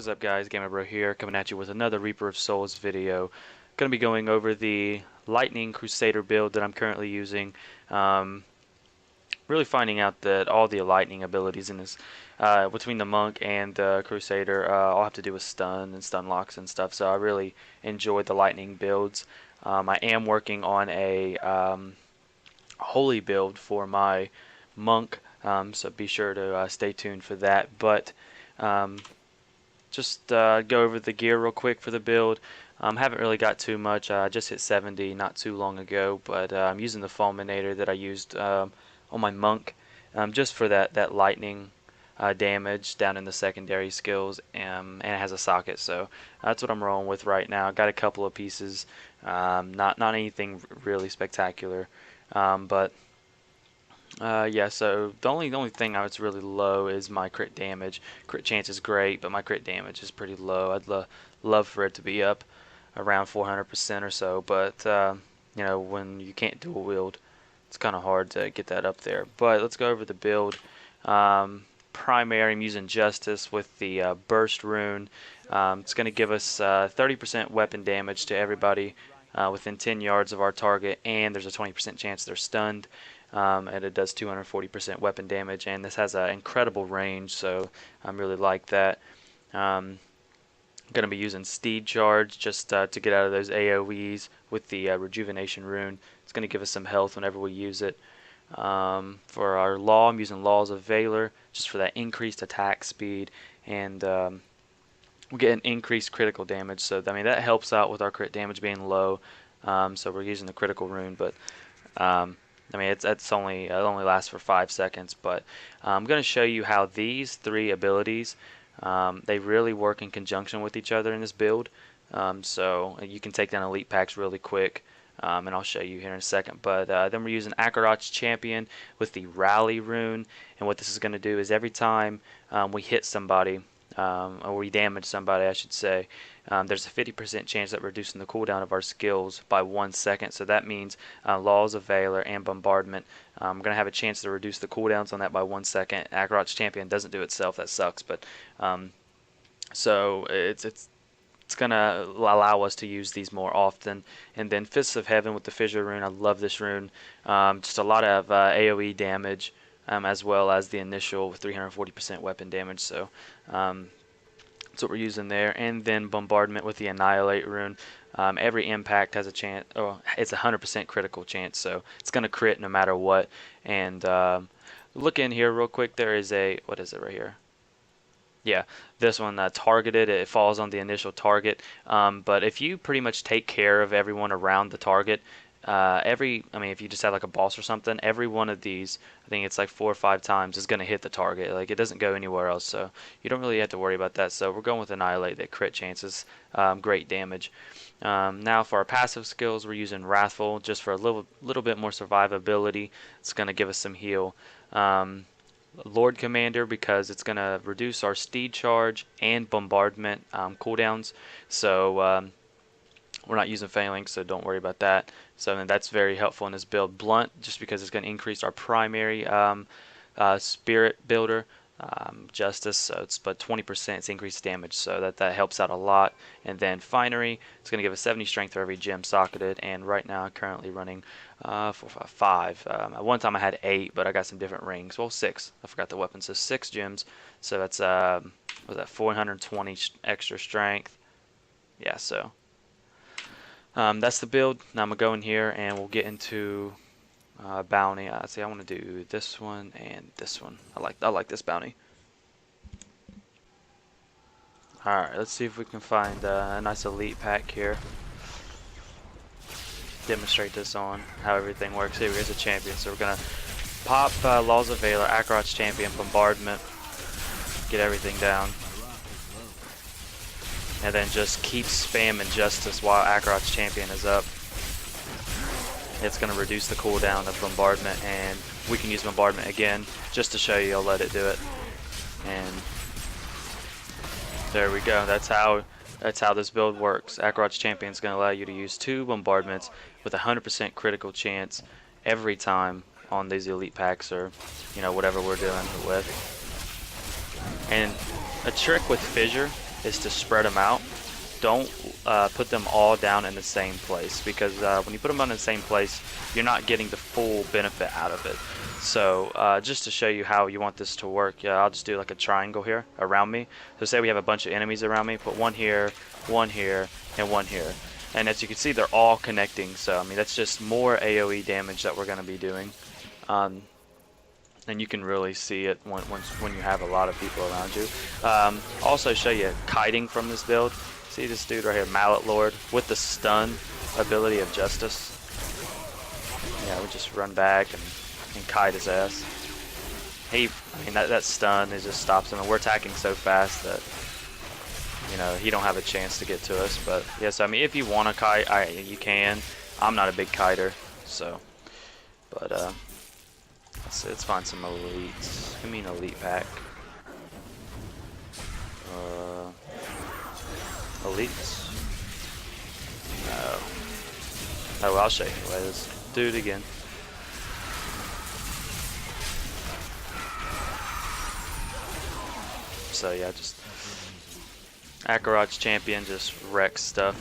What is up, guys? GamerBro here, coming at you with another Reaper of Souls video. Going to be going over the Lightning Crusader build that I'm currently using. Really finding out that all the lightning abilities in this, between the Monk and the Crusader, all have to do with stun and stun locks and stuff. So I really enjoyed the lightning builds. I am working on a holy build for my Monk, so be sure to stay tuned for that. But just go over the gear real quick for the build. Haven't really got too much. I just hit 70 not too long ago, but I'm using the Fulminator that I used on my Monk, just for that lightning damage down in the secondary skills, and it has a socket, so that's what I'm rolling with right now. Got a couple of pieces, not anything really spectacular, but yeah, so the only thing I was really low is my crit damage. Crit chance is great, but my crit damage is pretty low. I'd love for it to be up around 400% or so, but you know, when you can't dual wield, it's kind of hard to get that up there. But let's go over the build. Primary, I'm using Justice with the Burst rune. It's going to give us 30% weapon damage to everybody within 10 yards of our target, and there's a 20% chance they're stunned. And it does 240% weapon damage, and this has an incredible range, so I really like that. Going to be using Steed Charge just to get out of those AoEs with the Rejuvenation rune. It's going to give us some health whenever we use it. For our Law, I'm using Laws of Valor just for that increased attack speed, and we get an increased critical damage, so I mean that helps out with our crit damage being low. So we're using the critical rune, but I mean, it only lasts for 5 seconds, but I'm going to show you how these three abilities, they really work in conjunction with each other in this build. So you can take down elite packs really quick, and I'll show you here in a second. But then we're using Akarat's Champion with the Rally rune, and what this is going to do is every time we hit somebody, or we damage somebody, I should say, there's a 50% chance that we're reducing the cooldown of our skills by 1 second. So that means Laws of Valor and Bombardment. I'm going to have a chance to reduce the cooldowns on that by 1 second. Akarat's Champion doesn't do itself, that sucks, but so it's going to allow us to use these more often. And then Fists of Heaven with the Fissure rune. I love this rune. Just a lot of AoE damage, as well as the initial 340% weapon damage. So that's what we're using there. And then Bombardment with the Annihilate rune. Every impact has a chance, oh, it's a 100% critical chance, so it's going to crit no matter what. And look in here real quick. There is a, what is it right here? Yeah, this one, targeted. It falls on the initial target. But if you pretty much take care of everyone around the target, I mean, if you just have like a boss or something, every one of these, I think it's like 4 or 5 times, is going to hit the target. Like, it doesn't go anywhere else, so you don't really have to worry about that. So we're going with Annihilate, that crit chances, great damage. Now for our passive skills, we're using Wrathful just for a little bit more survivability. It's going to give us some heal. Lord Commander, because it's going to reduce our Steed Charge and Bombardment cooldowns. So we're not using Phalanx, so don't worry about that. So that's very helpful in this build. Blunt, just because it's going to increase our primary Spirit Builder. Justice, so it's but 20% it's increased damage, so that helps out a lot. And then Finery, it's going to give us 70 strength for every gem socketed, and right now I'm currently running 4, 5, 5. At one time I had 8, but I got some different rings. Well, 6. I forgot the weapon. So 6 gems. So that's was that 420 extra strength. Yeah, so that's the build. Now I'm gonna go in here and we'll get into bounty. See, I want to do this one and this one. I like this bounty. Alright, let's see if we can find a nice elite pack here. Demonstrate this on how everything works. Here, here's a champion. So we're gonna pop Laws of Valor, Akarat's Champion, Bombardment, get everything down, and then just keep spamming Justice while Akarat's Champion is up. It's going to reduce the cooldown of Bombardment, and we can use Bombardment again just to show you. I'll let it do it, and there we go. That's how this build works. Akarat's Champion is going to allow you to use 2 bombardments with a 100% critical chance every time on these elite packs, or whatever we're doing it with. And a trick with Fissure is to spread them out. Don't put them all down in the same place, because when you put them on in the same place, you're not getting the full benefit out of it. So just to show you how you want this to work, yeah, I'll just do like a triangle here around me. So say we have a bunch of enemies around me, put one here, and one here. And as you can see, they're all connecting. So I mean, that's just more AoE damage that we're going to be doing. And you can really see it when you have a lot of people around you. Also show you kiting from this build. See this dude right here, Mallet Lord, with the stun ability of Justice. Yeah, we just run back and kite his ass. I mean that stun, it just stops him, and we're attacking so fast that, you know, he don't have a chance to get to us. But yes, I mean, if you want to kite, you can. I'm not a big kiter, so. But let's find some elites. Give me an elite pack. Elites? No. Oh, well, I'll show you anyway. Let's do it again. So yeah, just Akarat's champion just wrecks stuff.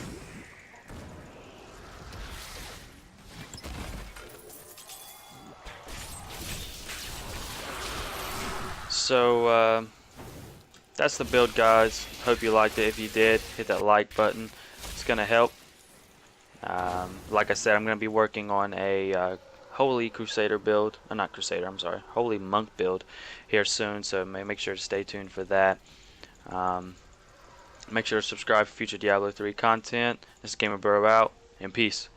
So that's the build, guys. Hope you liked it. If you did, hit that like button. It's gonna help. Like I said, I'm gonna be working on a Holy Crusader build. Not Crusader, I'm sorry. Holy Monk build here soon. So make sure to stay tuned for that. Make sure to subscribe for future Diablo 3 content. This is Gamer Bro out, and peace.